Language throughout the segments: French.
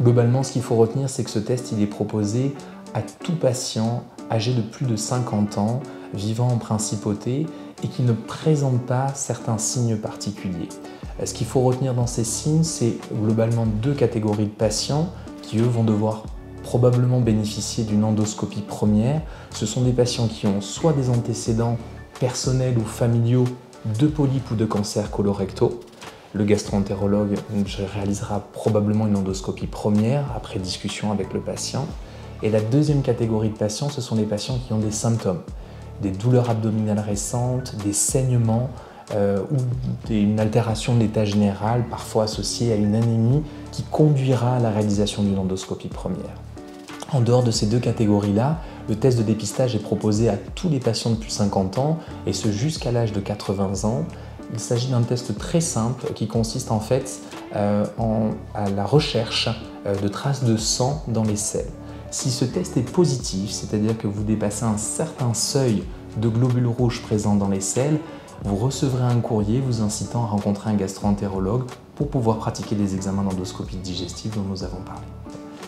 Globalement, ce qu'il faut retenir, c'est que ce test il est proposé à tout patient âgé de plus de 50 ans, vivant en principauté et qui ne présente pas certains signes particuliers. Ce qu'il faut retenir dans ces signes, c'est globalement deux catégories de patients qui, eux, vont devoir probablement bénéficier d'une endoscopie première. Ce sont des patients qui ont soit des antécédents personnels ou familiaux de polypes ou de cancers colorectaux. Le gastro-entérologue réalisera probablement une endoscopie première après discussion avec le patient. Et la deuxième catégorie de patients, ce sont les patients qui ont des symptômes, des douleurs abdominales récentes, des saignements ou une altération de l'état général, parfois associée à une anémie qui conduira à la réalisation d'une endoscopie première. En dehors de ces deux catégories-là, le test de dépistage est proposé à tous les patients depuis 50 ans et ce jusqu'à l'âge de 80 ans. Il s'agit d'un test très simple qui consiste en fait à la recherche de traces de sang dans les selles. Si ce test est positif, c'est-à-dire que vous dépassez un certain seuil de globules rouges présents dans les selles, vous recevrez un courrier vous incitant à rencontrer un gastro-entérologue pour pouvoir pratiquer des examens d'endoscopie digestive dont nous avons parlé.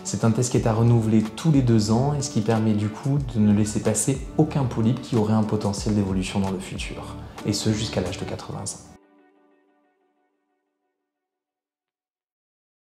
C'est un test qui est à renouveler tous les 2 ans et ce qui permet du coup de ne laisser passer aucun polype qui aurait un potentiel d'évolution dans le futur, et ce jusqu'à l'âge de 80 ans.